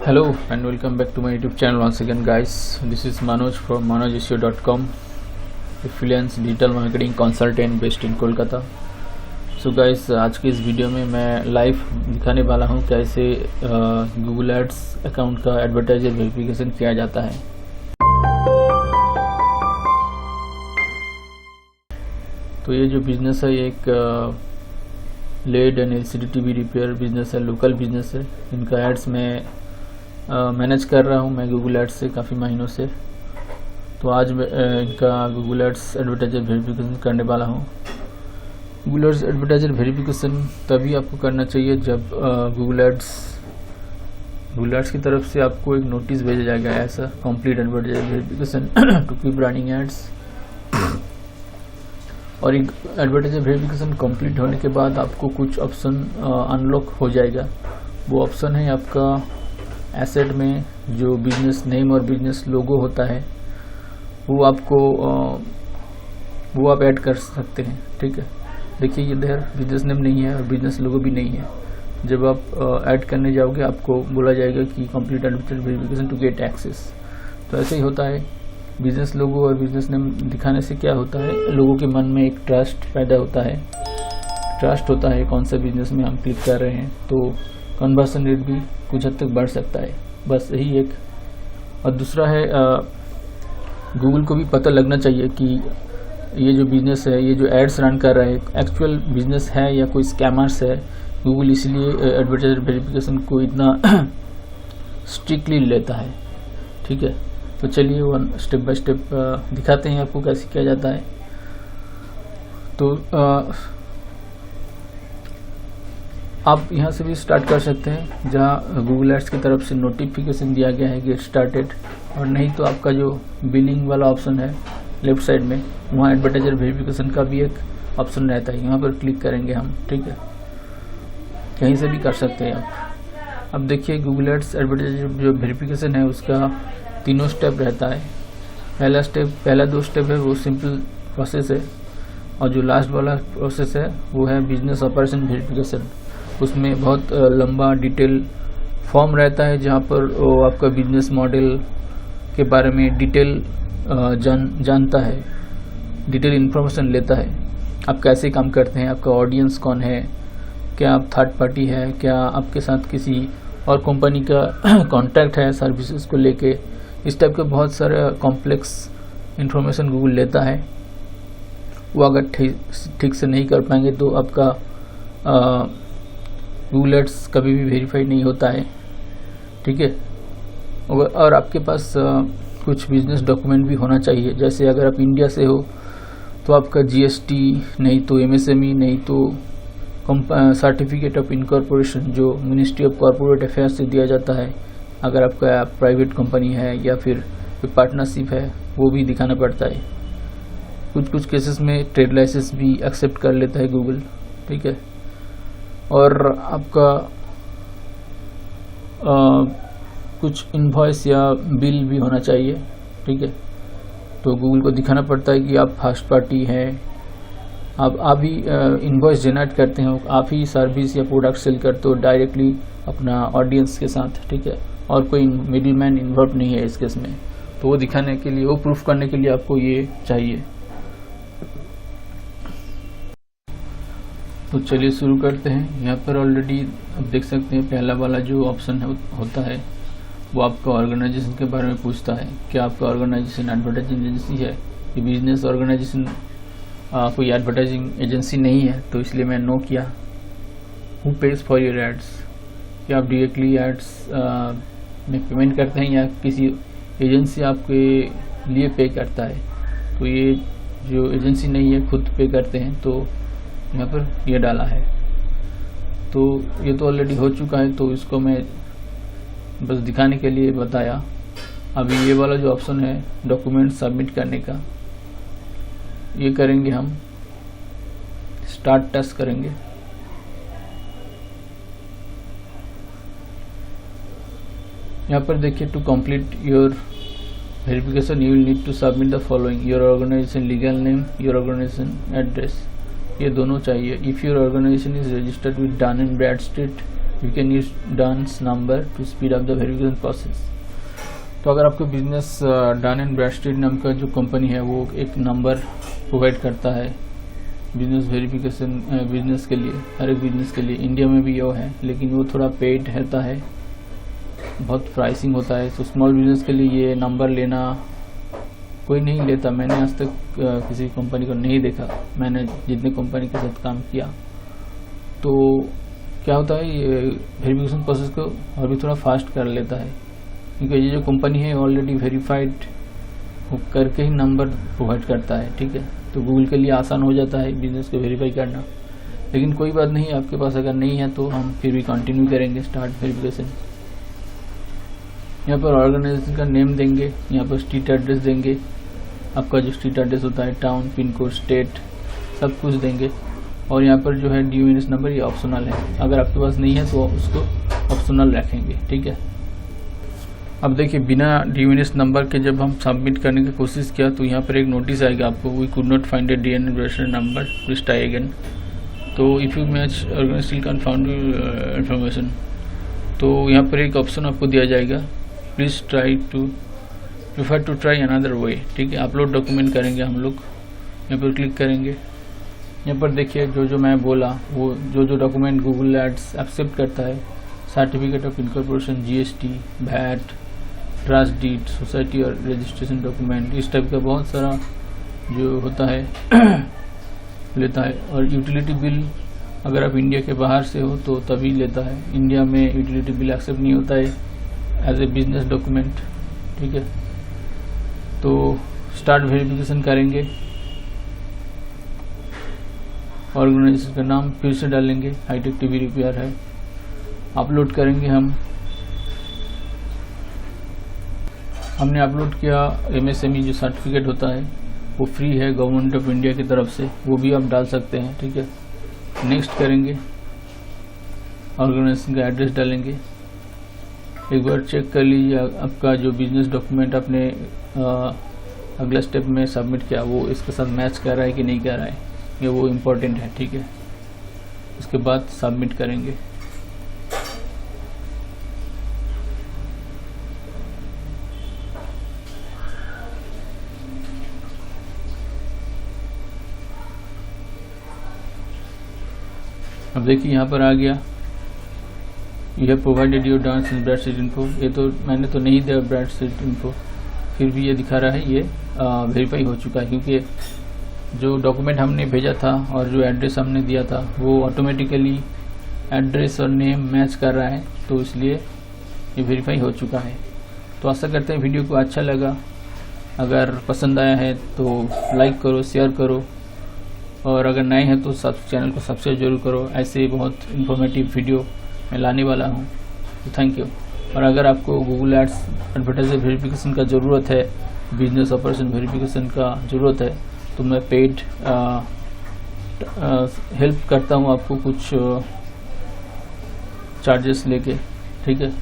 Hello and welcome back to my YouTube channel once again, guys. This is Manoj from manojseo.com, a freelance digital marketing consultant based in Kolkata. So guys, आज की इस video में मैं live दिखाने वाला हूँ कैसे Google Ads account का एडवर्टाइजर वेरिफिकेशन किया जाता है। तो ये जो बिजनेस है, ये एक LED and LCD TV repair business है, लोकल बिजनेस है। इनका एड्स में मैनेज कर रहा हूँ मैं गूगल एड्स से काफ़ी महीनों से। तो आज इनका गूगल एड्स एडवर्टाइजर वेरिफिकेशन करने वाला हूँ। गूगल एड्स एडवर्टाइजर वेरिफिकेशन तभी आपको करना चाहिए जब गूगल एड्स की तरफ से आपको एक नोटिस भेजा जाएगा, ऐसा complete advertiser verification to keep running ads. और एक एडवर्टाइजर वेरिफिकेशन कंप्लीट होने के बाद आपको कुछ ऑप्शन अनलॉक हो जाएगा। वो ऑप्शन है आपका एसेट में जो बिजनेस नेम और बिजनेस लोगो होता है, वो आप ऐड कर सकते हैं। ठीक है, देखिए ये इधर बिजनेस नेम नहीं है और बिजनेस लोगो भी नहीं है। जब आप ऐड करने जाओगे आपको बोला जाएगा कि complete advertiser verification to get access. तो ऐसे ही होता है। बिजनेस लोगो और बिजनेस नेम दिखाने से क्या होता है, लोगों के मन में एक ट्रस्ट पैदा होता है। ट्रस्ट होता है कौन सा बिजनेस में हम क्लिक कर रहे हैं, तो कन्वर्सन रेट भी कुछ हद तक बढ़ सकता है। बस यही एक। और दूसरा है गूगल को भी पता लगना चाहिए कि ये जो बिजनेस है, ये जो एड्स रन कर रहा है, एक्चुअल बिजनेस है या कोई स्कैमर्स है। गूगल इसलिए एडवर्टाइजर वेरिफिकेशन को इतना स्ट्रिक्टली लेता है। ठीक है, तो चलिए वन स्टेप बाय स्टेप दिखाते हैं आपको कैसे किया जाता है। तो आप यहाँ से भी स्टार्ट कर सकते हैं जहाँ गूगल एड्स की तरफ से नोटिफिकेशन दिया गया है गेट स्टार्टेड, और नहीं तो आपका जो बिलिंग वाला ऑप्शन है लेफ्ट साइड में, वहाँ एडवर्टाइजर वेरिफिकेशन का भी एक ऑप्शन रहता है। यहाँ पर क्लिक करेंगे हम। ठीक है, कहीं से भी कर सकते हैं आप। अब देखिए गूगल एड्स एडवर्टाइजर जो वेरिफिकेशन है उसका तीनों स्टेप रहता है। पहला 2 स्टेप है वो सिंपल प्रोसेस है, और जो लास्ट वाला प्रोसेस है वो है बिजनेस ऑपरेशन वेरिफिकेशन। उसमें बहुत लंबा डिटेल फॉर्म रहता है जहाँ पर वो आपका बिजनेस मॉडल के बारे में डिटेल जानता है, डिटेल इन्फॉर्मेशन लेता है। आप कैसे काम करते हैं, आपका ऑडियंस कौन है, क्या आप थर्ड पार्टी है, क्या आपके साथ किसी और कंपनी का कॉन्ट्रैक्ट है सर्विसेज को लेके। इस टाइप के बहुत सारे कॉम्प्लेक्स इन्फॉर्मेशन गूगल लेता है। वो अगर ठीक से नहीं कर पाएंगे तो आपका गूगल एड्स कभी भी वेरीफाई नहीं होता है। ठीक है, और आपके पास कुछ बिजनेस डॉक्यूमेंट भी होना चाहिए। जैसे अगर आप इंडिया से हो तो आपका GST, नहीं तो MSME, नहीं तो सर्टिफिकेट ऑफ इनकॉर्पोरेशन जो मिनिस्ट्री ऑफ कॉर्पोरेट अफेयर्स से दिया जाता है। अगर आपका प्राइवेट कंपनी है या फिर कोई पार्टनरशिप है, वो भी दिखाना पड़ता है। कुछ केसेस में ट्रेड लाइसेंस भी एक्सेप्ट कर लेता है गूगल। ठीक है, और आपका कुछ इनवॉइस या बिल भी होना चाहिए। ठीक है, तो गूगल को दिखाना पड़ता है कि आप फर्स्ट पार्टी हैं, आप ही इनवॉइस जनरेट करते हैं, आप ही सर्विस या प्रोडक्ट सेल करते हो डायरेक्टली अपना ऑडियंस के साथ। ठीक है, और कोई मिडिल मैन इन्वॉल्व नहीं है इस केस में। तो वो दिखाने के लिए, वो प्रूफ करने के लिए आपको ये चाहिए। तो चलिए शुरू करते हैं। यहाँ पर ऑलरेडी आप देख सकते हैं पहला वाला जो ऑप्शन होता है वो आपका ऑर्गेनाइजेशन के बारे में पूछता है। क्या आपका ऑर्गेनाइजेशन एडवर्टाइजिंग एजेंसी है, ये बिजनेस ऑर्गेनाइजेशन कोई एडवर्टाइजिंग एजेंसी नहीं है, तो इसलिए मैं नो किया। Who pays for your ads, क्या आप डायरेक्टली एड्स में पेमेंट करते हैं या किसी एजेंसी आपके लिए पे करता है। तो ये जो एजेंसी नहीं है, खुद पे करते हैं, तो यहाँ पर ये डाला है। तो ये तो ऑलरेडी हो चुका है, तो इसको मैं बस दिखाने के लिए बताया। अभी ये वाला जो ऑप्शन है डॉक्यूमेंट सबमिट करने का, ये करेंगे हम। स्टार्ट टेस्ट करेंगे। यहाँ पर देखिए, to complete your verification you will need to submit the following: your organisation legal name, your organisation address, ये दोनों चाहिए। If your organisation is registered with Dun and Bradstreet you can use DUNS number to speed up the verification process. तो अगर आपको business done and Bradstreet नाम का जो company है वो एक नंबर प्रोवाइड करता है बिजनेस वेरिफिकेशन बिजनेस के लिए, हर एक बिजनेस के लिए। इंडिया में भी ये है, लेकिन वो थोड़ा पेड रहता है, बहुत प्राइसिंग होता है। तो स्मॉल बिजनेस के लिए ये नंबर लेना कोई नहीं लेता। मैंने आज तक किसी कंपनी को नहीं देखा, मैंने जितने कंपनी के साथ काम किया। तो क्या होता है, ये वेरिफिकेशन प्रोसेस को और भी थोड़ा फास्ट कर लेता है, क्योंकि ये जो कंपनी है ऑलरेडी वेरीफाइड करके ही नंबर प्रोवाइड करता है। ठीक है, तो गूगल के लिए आसान हो जाता है बिजनेस को वेरीफाई करना। लेकिन कोई बात नहीं, आपके पास अगर नहीं है तो हम फिर भी कंटिन्यू करेंगे स्टार्ट वेरिफिकेशन। यहाँ पर ऑर्गेनाइजेशन का नेम देंगे, यहाँ पर स्ट्रीट एड्रेस देंगे, आपका जो स्ट्रीट एड्रेस होता है, टाउन, पिन कोड, स्टेट, सब कुछ देंगे। और यहाँ पर जो है DUNS नंबर ये ऑप्शनल है, अगर आपके पास नहीं है तो उसको ऑप्शनल रखेंगे। ठीक है, अब देखिए बिना DUNS नंबर के जब हम सबमिट करने की कोशिश किया तो यहाँ पर एक नोटिस आएगा आपको, we could not find a DNS registration number, please try again. तो if you match organisation still can found information, तो यहाँ पर एक ऑप्शन आपको दिया जाएगा, please prefer to try another way. ठीक है, अपलोड डॉक्यूमेंट करेंगे हम लोग, यहाँ पर क्लिक करेंगे। यहाँ पर देखिए जो मैं बोला वो जो डॉक्यूमेंट गूगल एड्स एक्सेप्ट करता है, certificate of incorporation, GST, VAT, trust deed, society और रजिस्ट्रेशन डॉक्यूमेंट, इस टाइप का बहुत सारा जो होता है लेता है। और यूटिलिटी बिल अगर आप इंडिया के बाहर से हो तो तभी लेता है, इंडिया में यूटिलिटी बिल एक्सेप्ट नहीं होता है एज ए बिजनेस डॉक्यूमेंट। ठीक है, तो स्टार्ट वेरिफिकेशन करेंगे, ऑर्गेनाइजेशन का नाम फिर से डालेंगे, हाईटेक टीवी रिपेयर है, अपलोड करेंगे। हमने अपलोड किया MSME जो सर्टिफिकेट होता है वो फ्री है गवर्नमेंट ऑफ इंडिया की तरफ से, वो भी आप डाल सकते हैं। ठीक है, नेक्स्ट करेंगे, ऑर्गेनाइजेशन का एड्रेस डालेंगे। एक बार चेक कर लीजिए आपका जो बिजनेस डॉक्यूमेंट आपने अगला स्टेप में सबमिट किया वो इसके साथ मैच कर रहा है कि नहीं कर रहा है, ये वो इम्पोर्टेंट है। ठीक है, उसके बाद सबमिट करेंगे। अब देखिए यहाँ पर आ गया, यह provided your DUNS in Bradstreet info. ये तो मैंने तो नहीं दिया ब्रैडस्ट्रीट इन्फो, फिर भी ये दिखा रहा है ये वेरीफाई हो चुका है, क्योंकि जो डॉक्यूमेंट हमने भेजा था और जो एड्रेस हमने दिया था वो ऑटोमेटिकली एड्रेस और नेम मैच कर रहा है, तो इसलिए ये वेरीफाई हो चुका है। तो आशा करते हैं वीडियो को अच्छा लगा, अगर पसंद आया है तो लाइक करो, शेयर करो, और अगर नए हैं तो चैनल को सब्सक्राइब जरूर करो। ऐसे बहुत इन्फॉर्मेटिव वीडियो मैं लाने वाला हूँ। तो थैंक यू। और अगर आपको गूगल एड्स एडवर्टाइजर वेरिफिकेशन का ज़रूरत है, बिजनेस ऑपरेशन वेरिफिकेशन का ज़रूरत है, तो मैं पेड हेल्प करता हूँ आपको कुछ चार्जेस लेके। ठीक है।